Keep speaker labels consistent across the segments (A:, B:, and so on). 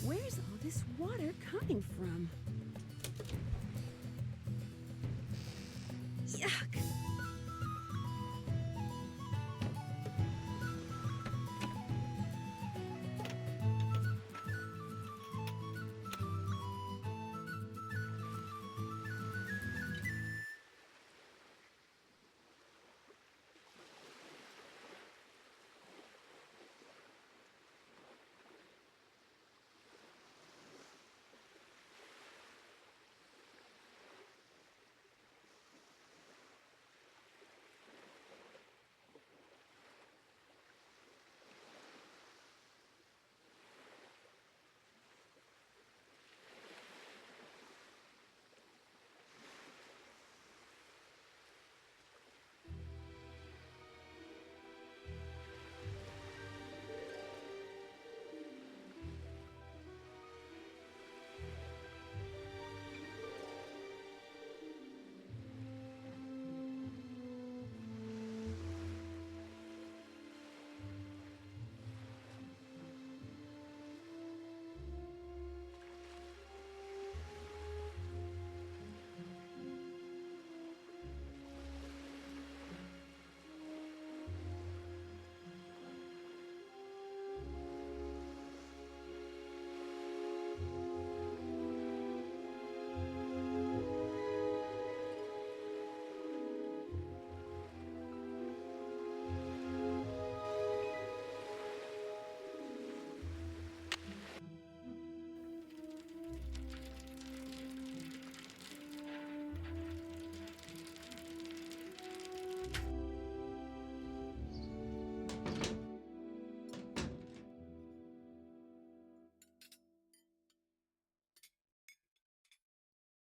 A: Where's all this water coming from? Yuck!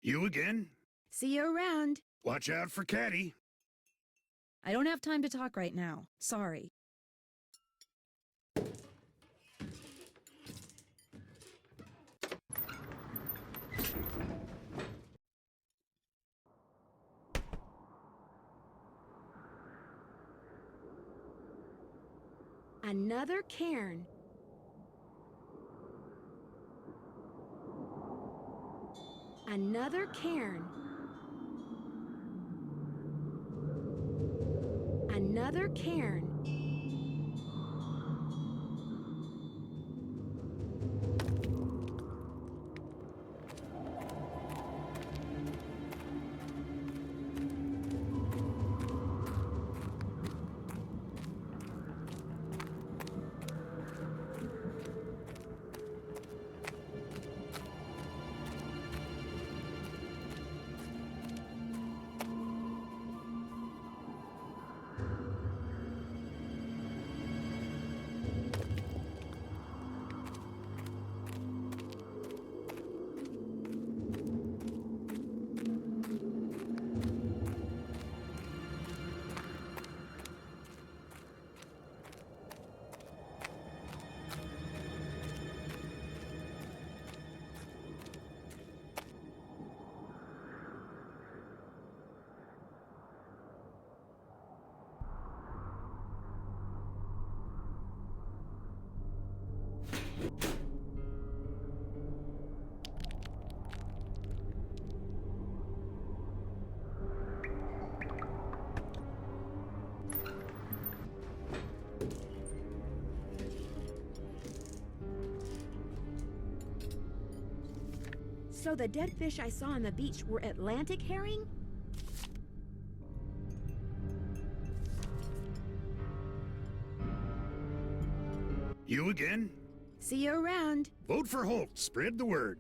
B: You again?
A: See you around.
B: Watch out for Caddy.
A: I don't have time to talk right now. Sorry. Another cairn. Another cairn. Another cairn. So the dead fish I saw on the beach were Atlantic herring?
B: You again?
A: See you around.
B: Vote for Holt. Spread the word.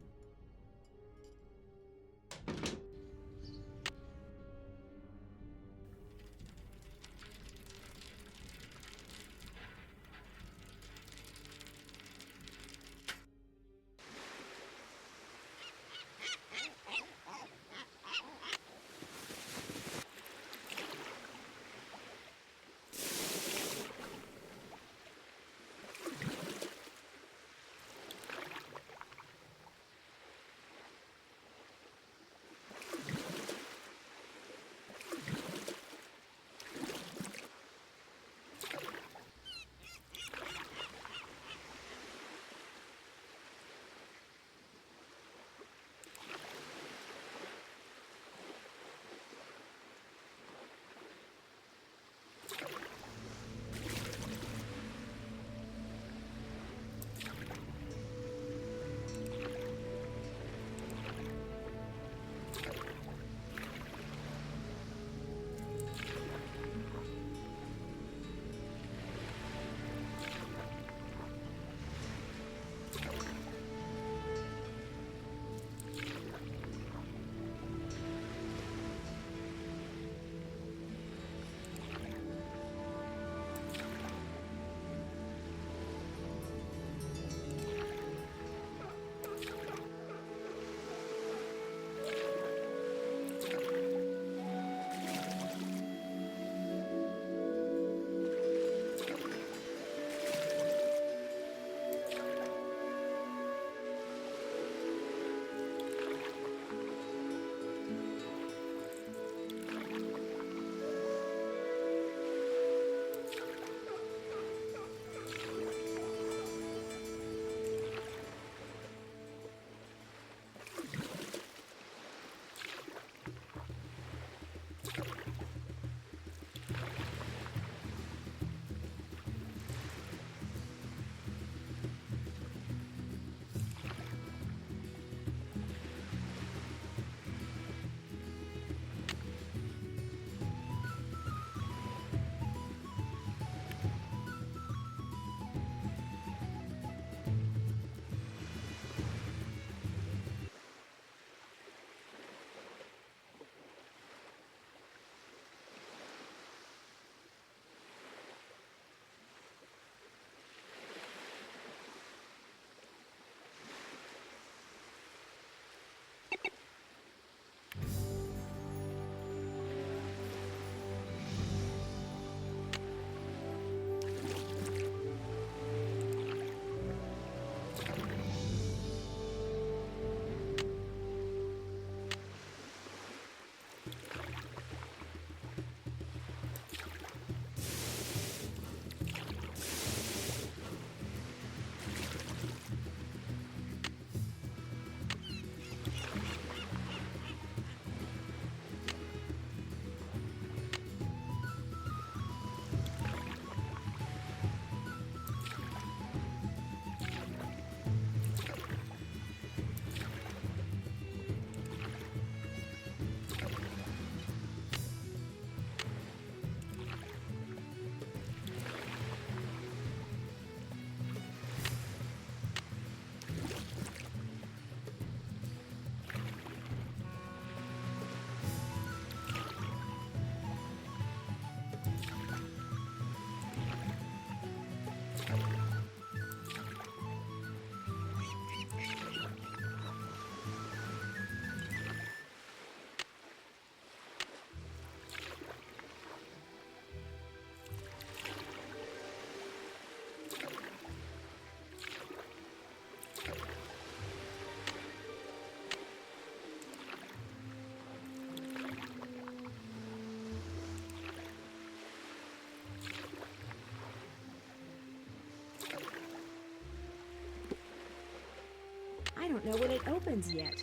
A: don't know when it opens yet.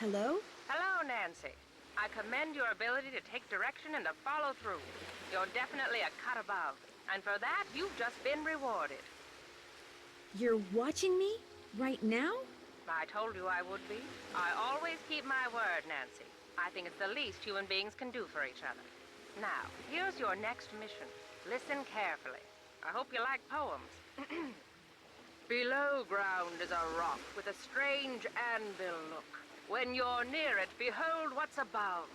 A: Hello?
C: Hello, Nancy. I commend your ability to take direction and to follow through. You're definitely a cut above. And for that, you've just been rewarded.
A: You're watching me? Right now?
C: I told you I would be. I always keep my word, Nancy. I think it's the least human beings can do for each other. Now, here's your next mission. Listen carefully. I hope you like poems. Below ground is a rock with a strange anvil look. When you're near it, behold what's above.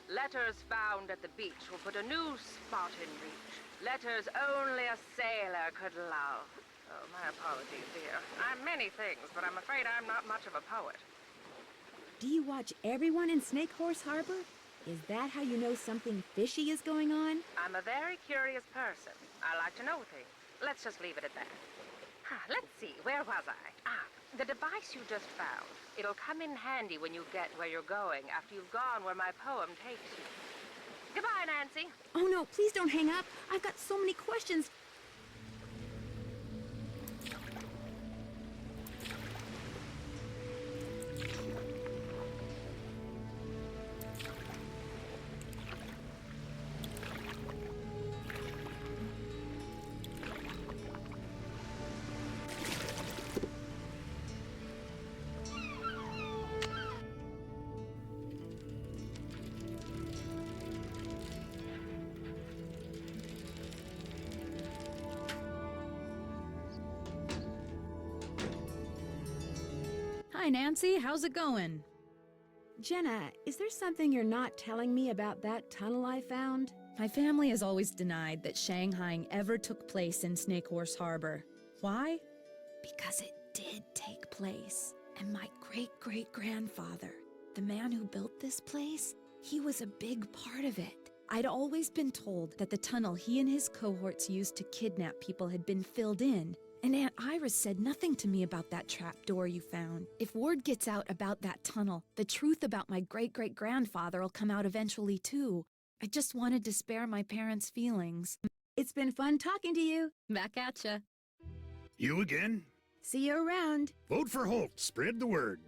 C: Letters found at the beach will put a new spot in reach. Letters only a sailor could love. Oh, my apologies, dear. I'm many things, but I'm afraid I'm not much of a poet.
A: Do you watch everyone in Snake Horse Harbor? Is that how you know something fishy is going on?
C: I'm a very curious person. I like to know things. Let's just leave it at that. Let's see, where was I? The device you just found. It'll come in handy when you get where you're going after you've gone where my poem takes you. Goodbye, Nancy.
A: Oh no, please don't hang up. I've got so many questions.
D: Hi, Nancy. How's it going?
A: Jenna, is there something you're not telling me about that tunnel I found?
D: My family has always denied that Shanghaiing ever took place in Snake Horse Harbor. Why?
A: Because it did take place. And my great-great-grandfather, the man who built this place, he was a big part of it.
D: I'd always been told that the tunnel he and his cohorts used to kidnap people had been filled in, and Aunt Iris said nothing to me about that trapdoor you found. If word gets out about that tunnel, the truth about my great-great-grandfather will come out eventually, too. I just wanted to spare my parents' feelings.
A: It's been fun talking to you.
D: Back at ya.
B: You again?
A: See you around.
B: Vote for Holt. Spread the word.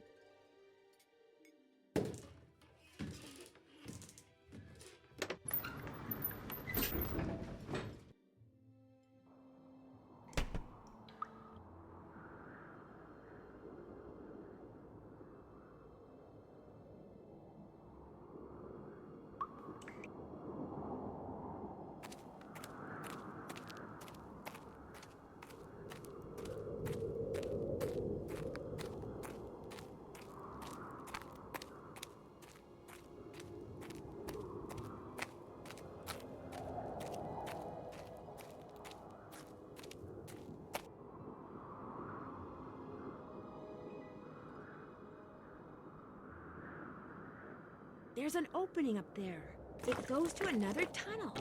A: There's an opening up there. It goes to another tunnel.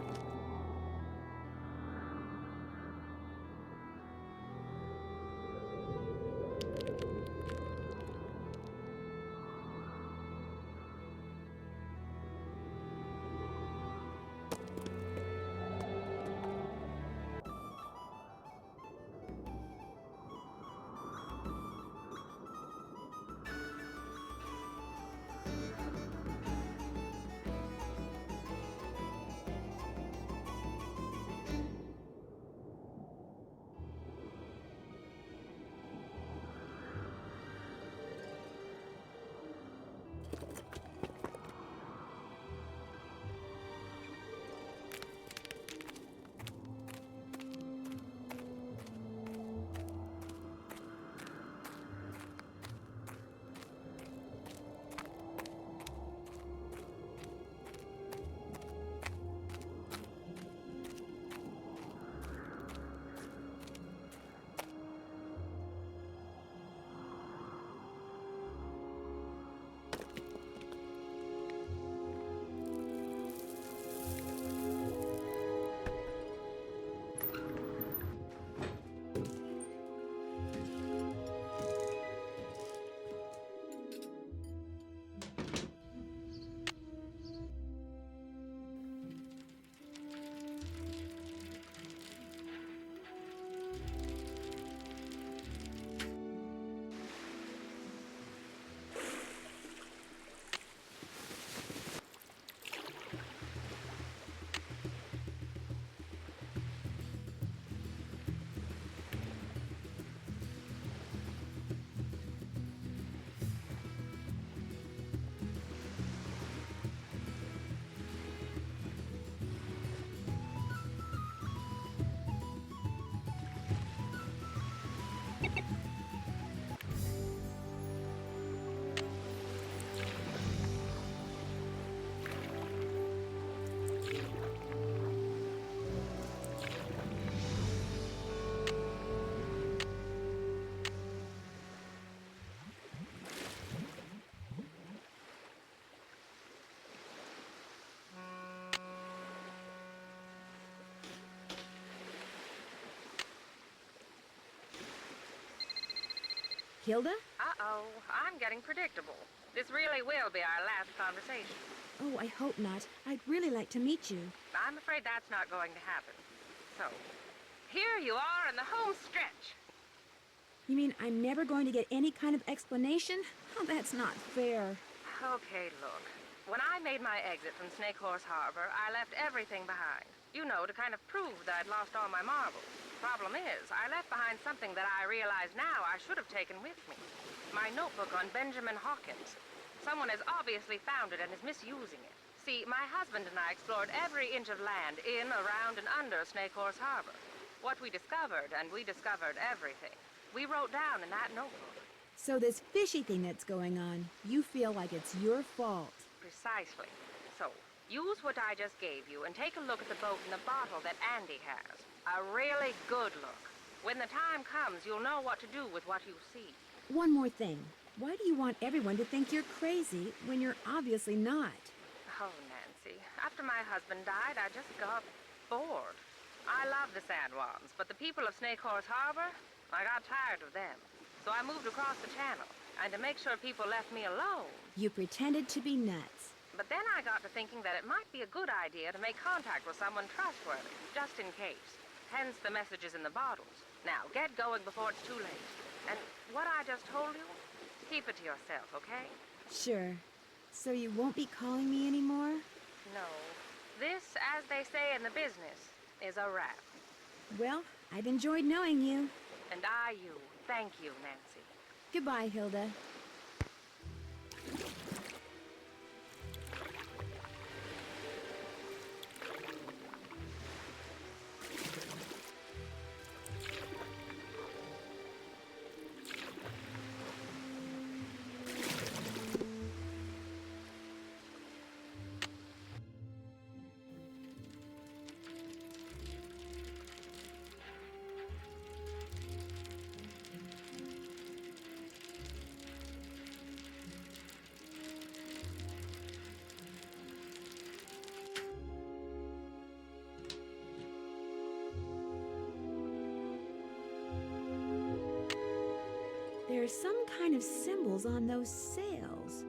D: Hilda?
C: Uh-oh, I'm getting predictable. This really will be our last conversation.
E: Oh, I hope not. I'd really like to meet you.
C: I'm afraid that's not going to happen. So, here you are in the home stretch.
E: You mean I'm never going to get any kind of explanation? Oh, that's not fair.
C: Okay, look. When I made my exit from Snake Horse Harbor, I left everything behind. You know, to kind of prove that I'd lost all my marbles. Problem is, I left behind something that I realize now I should have taken with me. My notebook on Benjamin Hawkins. Someone has obviously found it and is misusing it. See, my husband and I explored every inch of land in, around, and under Snake Horse Harbor. What we discovered, and we discovered everything, we wrote down in that notebook.
E: So this fishy thing that's going on, you feel like it's your fault.
C: Precisely. So, use what I just gave you and take a look at the boat and the bottle that Andy has. A really good look. When the time comes, you'll know what to do with what you see.
E: One more thing. Why do you want everyone to think you're crazy when you're obviously not?
C: Oh, Nancy, after my husband died, I just got bored. I love the San Juans, but the people of Snake Horse Harbor, I got tired of them. So I moved across the channel, and to make sure people left me alone.
E: You pretended to be nuts.
C: But then I got to thinking that it might be a good idea to make contact with someone trustworthy, just in case. Hence the messages in the bottles. Now, get going before it's too late. And what I just told you, keep it to yourself, okay?
E: Sure. So you won't be calling me anymore?
C: No. This, as they say in the business, is a wrap.
E: Well, I've enjoyed knowing you.
C: And I you. Thank you, Nancy.
E: Goodbye, Hilda. There's some kind of symbols on those sails.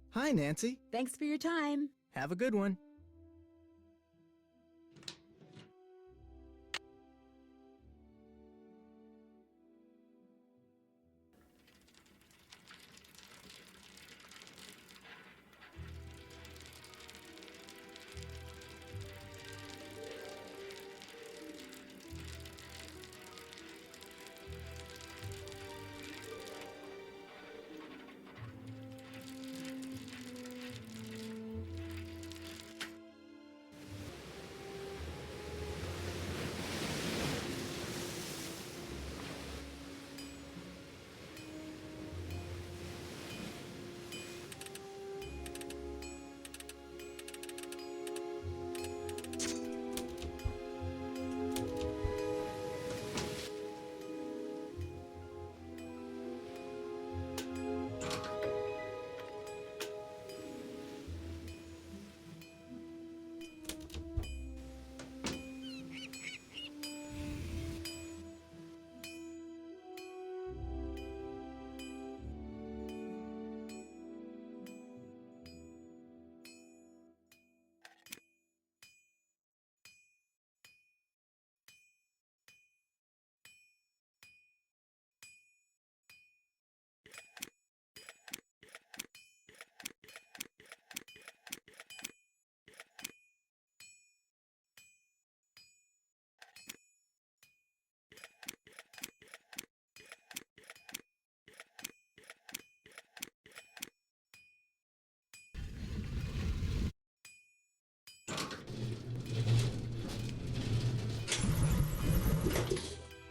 F: Hi, Nancy.
E: Thanks for your time.
F: Have a good one.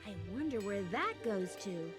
E: I wonder where that goes to.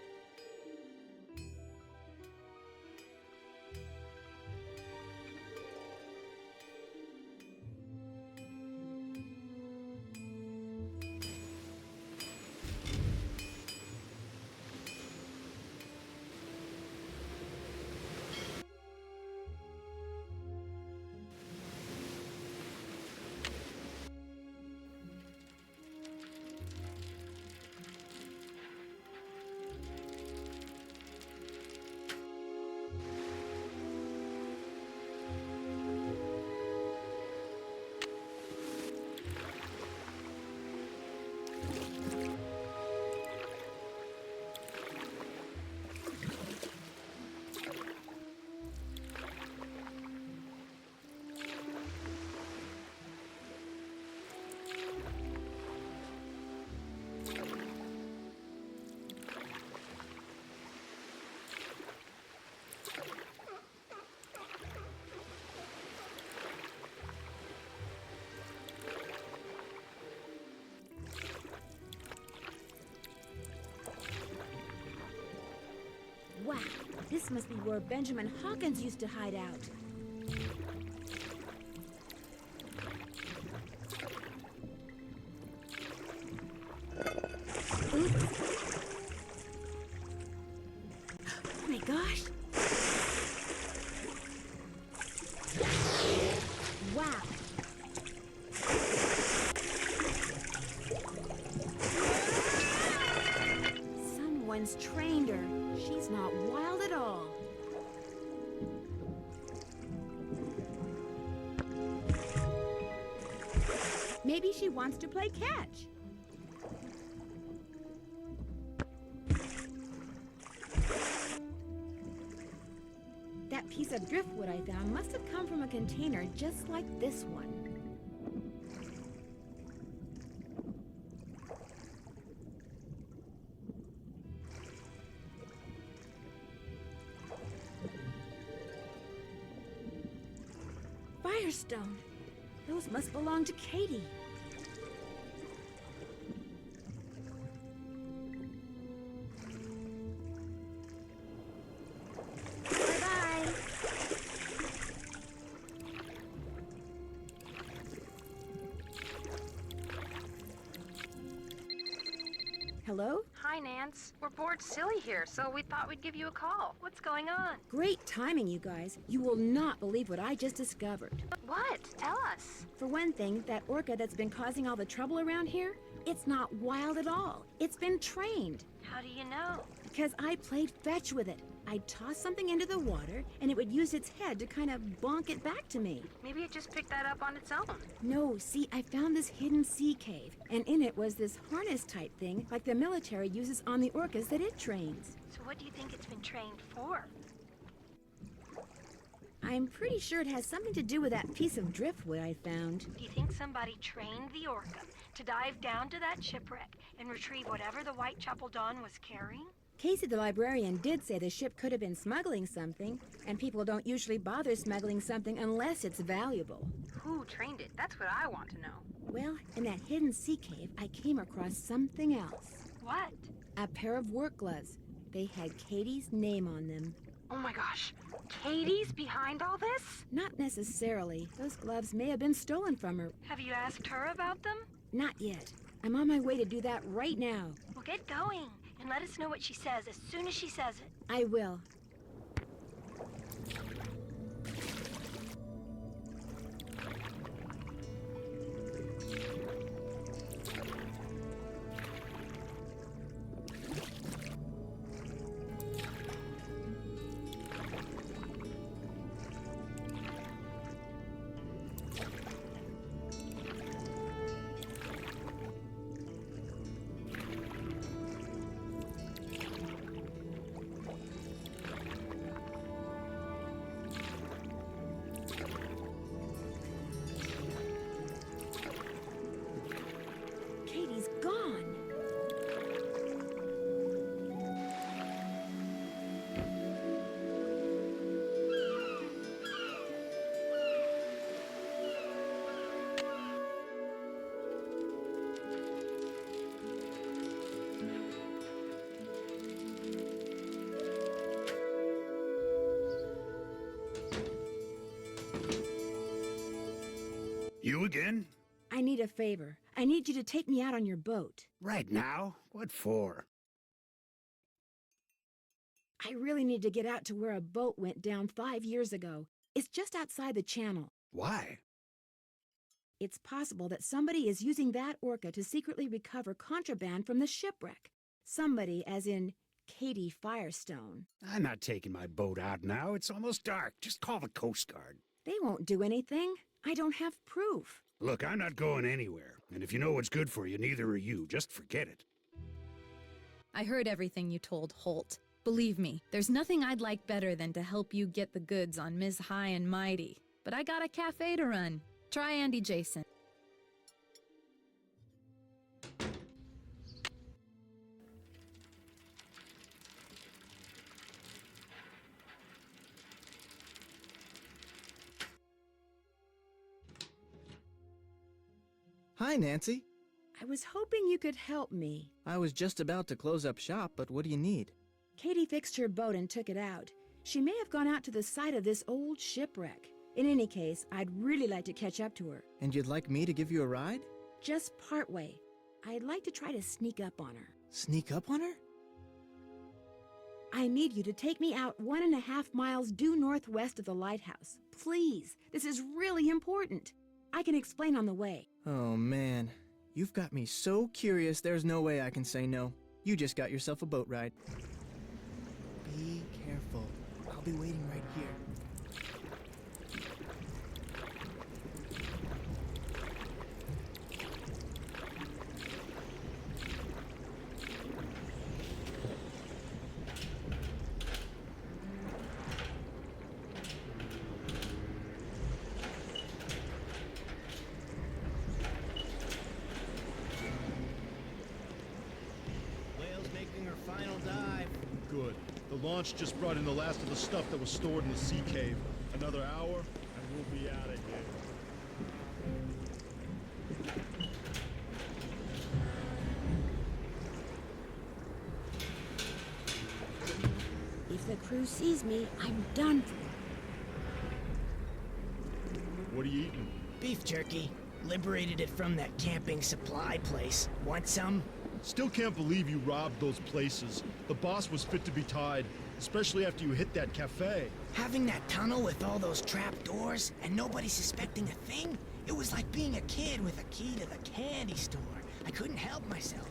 E: Wow, this must be where Benjamin Hawkins used to hide out. Oops. Oh my gosh. Wow. Someone's trained her. She's not wild at all. Maybe she wants to play catch. That piece of driftwood I found must have come from a container just like this one. Firestone. Those must belong to Katie. Bye-bye. Hello?
C: Hi, Nance. We're bored silly here, so we thought we'd give you a call. What's going on?
E: Great timing, you guys. You will not believe what I just discovered.
C: What? Tell us.
E: For one thing, that orca that's been causing all the trouble around here, it's not wild at all. It's been trained.
C: How do you know?
E: Because I played fetch with it. I'd toss something into the water, and it would use its head to kind of bonk it back to me.
C: Maybe it just picked that up on its own.
E: No, see, I found this hidden sea cave, and in it was this harness-type thing like the military uses on the orcas that it trains.
C: So what do you think it's been trained for?
E: I'm pretty sure it has something to do with that piece of driftwood I found.
F: Do you think somebody trained the orca to dive down to that shipwreck and retrieve whatever the Whitechapel Dawn was carrying?
E: Casey the librarian did say the ship could have been smuggling something, and people don't usually bother smuggling something unless it's valuable.
C: Who trained it? That's what I want to know.
E: Well, in that hidden sea cave, I came across something else.
F: What?
E: A pair of work gloves. They had Katie's name on them.
C: Oh my gosh. Katie's behind all this?
E: Not necessarily. Those gloves may have been stolen from her.
F: Have you asked her about them?
E: Not yet. I'm on my way to do that right now.
F: Well, get going and let us know what she says as soon as she says it.
E: I will. Katie's gone.
B: You again?
E: I need a favor. I need you to take me out on your boat.
B: Right now? What for?
E: I really need to get out to where a boat went down 5 years ago. It's just outside the channel.
B: Why?
E: It's possible that somebody is using that orca to secretly recover contraband from the shipwreck. Somebody, as in Katie Firestone.
B: I'm not taking my boat out now. It's almost dark. Just call the Coast Guard.
E: They won't do anything. I don't have proof.
B: Look, I'm not going anywhere. And if you know what's good for you, neither are you. Just forget it.
D: I heard everything you told Holt. Believe me, there's nothing I'd like better than to help you get the goods on Ms. High and Mighty. But I got a cafe to run. Try Andy Jason.
G: Hi, Nancy.
E: I was hoping you could help me.
G: I was just about to close up shop, but what do you need?
E: Katie fixed her boat and took it out. She may have gone out to the site of this old shipwreck. In any case, I'd really like to catch up to her.
G: And you'd like me to give you a ride?
E: Just partway. I'd like to try to sneak up on her.
G: Sneak up on her?
E: I need you to take me out 1.5 miles due northwest of the lighthouse. Please, this is really important. I can explain on the way.
G: Oh man, you've got me so curious there's no way I can say no. You just got yourself a boat ride. Be careful. I'll be waiting right here.
H: Final dive. Good. The launch just brought in the last of the stuff that was stored in the sea cave. Another hour, and we'll be out of here.
E: If the crew sees me, I'm done for.
H: What are you eating?
I: Beef jerky. Liberated it from that camping supply place. Want some?
H: Still can't believe you robbed those places. The boss was fit to be tied, especially after you hit that cafe.
I: Having that tunnel with all those trap doors and nobody suspecting a thing? It was like being a kid with a key to the candy store. I couldn't help myself.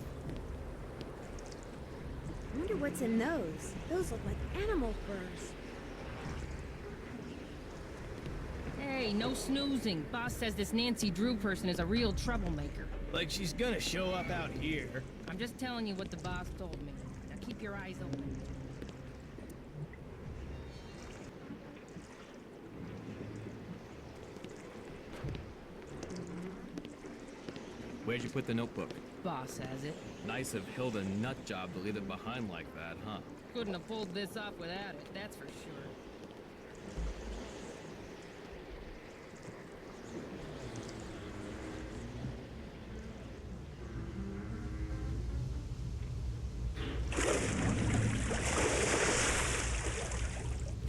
E: I wonder what's in those. Those look like animal furs.
J: Hey, no snoozing. Boss says this Nancy Drew person is a real troublemaker.
I: Like she's gonna show up out here.
J: I'm just telling you what the boss told me. Now keep your eyes open.
K: Where'd you put the notebook?
J: Boss has it.
K: Nice of Hilda Nutjob to leave it behind like that, huh?
J: Couldn't have pulled this off without it, that's for sure.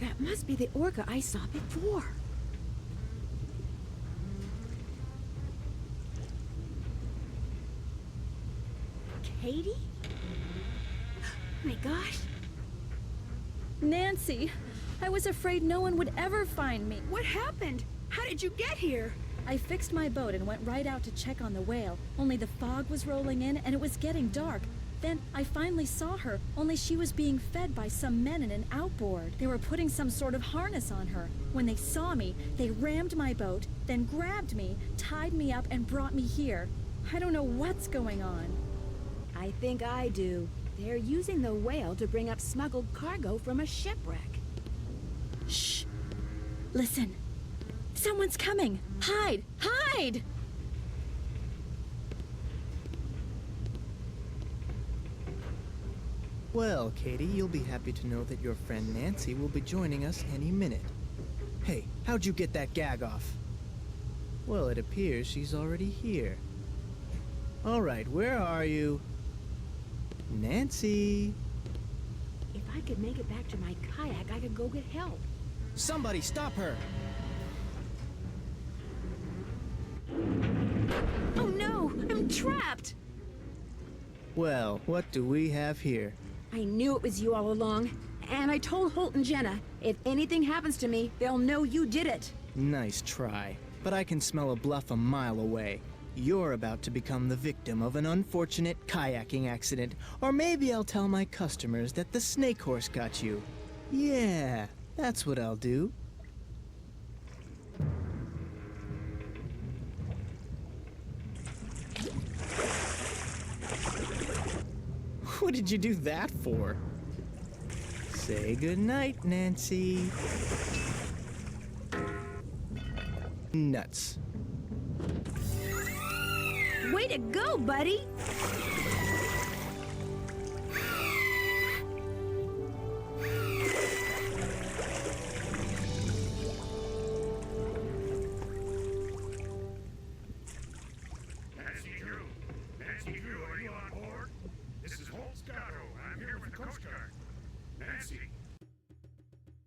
E: That must be the orca I saw before. Katie? My gosh.
D: Nancy, I was afraid no one would ever find me.
E: What happened? How did you get here?
D: I fixed my boat and went right out to check on the whale, only the fog was rolling in and it was getting dark. Then I finally saw her, only she was being fed by some men in an outboard. They were putting some sort of harness on her. When they saw me, they rammed my boat, then grabbed me, tied me up, and brought me here. I don't know what's going on.
E: I think I do. They're using the whale to bring up smuggled cargo from a shipwreck.
D: Shh! Listen. Someone's coming! Hide! Hide!
G: Well, Katie, you'll be happy to know that your friend Nancy will be joining us any minute. Hey, how'd you get that gag off? Well, it appears she's already here. All right, where are you? Nancy!
E: If I could make it back to my kayak, I could go get help.
G: Somebody stop her!
E: Oh no! I'm trapped!
G: Well, what do we have here?
E: I knew it was you all along. And I told Holt and Jenna, if anything happens to me, they'll know you did it.
G: Nice try, but I can smell a bluff a mile away. You're about to become the victim of an unfortunate kayaking accident, or maybe I'll tell my customers that the snake horse got you. Yeah, that's what I'll do. What did you do that for? Say goodnight, Nancy. Nuts.
E: Way to go, buddy!
B: Nancy Drew, are you on board? This is Holt Scotto. I'm here with the Coast Guard.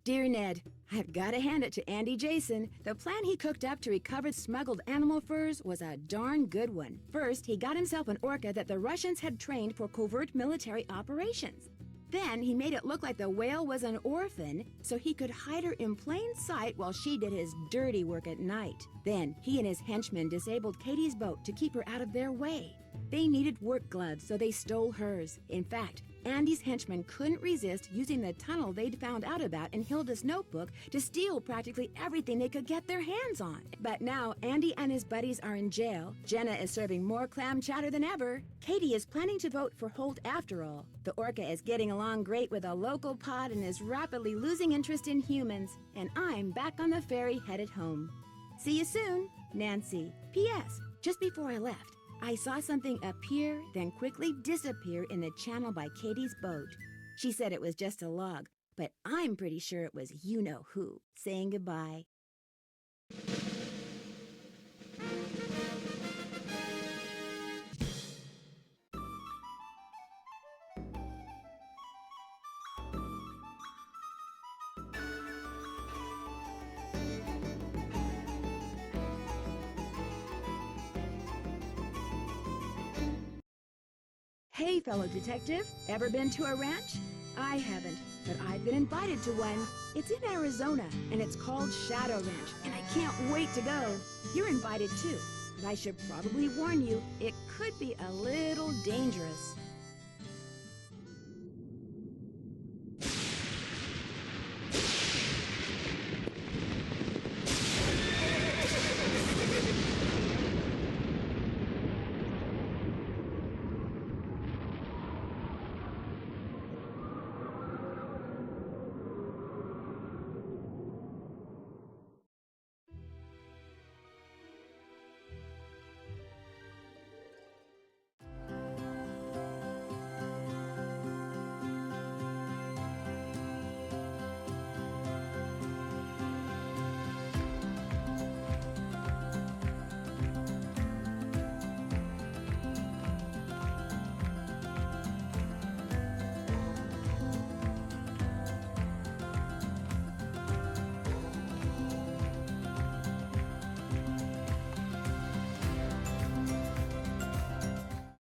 E: Dear Ned, I've got to hand it to Andy Jason. The plan he cooked up to recover smuggled animal furs was a darn good one. First, he got himself an orca that the Russians had trained for covert military operations. Then he made it look like the whale was an orphan, so he could hide her in plain sight while she did his dirty work at night. Then he and his henchmen disabled Katie's boat to keep her out of their way. They needed work gloves, so they stole hers. In fact, Andy's henchmen couldn't resist using the tunnel they'd found out about in Hilda's notebook to steal practically everything they could get their hands on. But now Andy and his buddies are in jail. Jenna is serving more clam chowder than ever. Katie is planning to vote for Holt after all. The orca is getting along great with a local pod and is rapidly losing interest in humans. And I'm back on the ferry headed home. See you soon, Nancy. P.S. Just before I left, I saw something appear, then quickly disappear in the channel by Katie's boat. She said it was just a log, but I'm pretty sure it was you-know-who saying goodbye. Hey, fellow detective, ever been to a ranch? I haven't, but I've been invited to one. It's in Arizona, and it's called Shadow Ranch, and I can't wait to go. You're invited too, but I should probably warn you, it could be a little dangerous.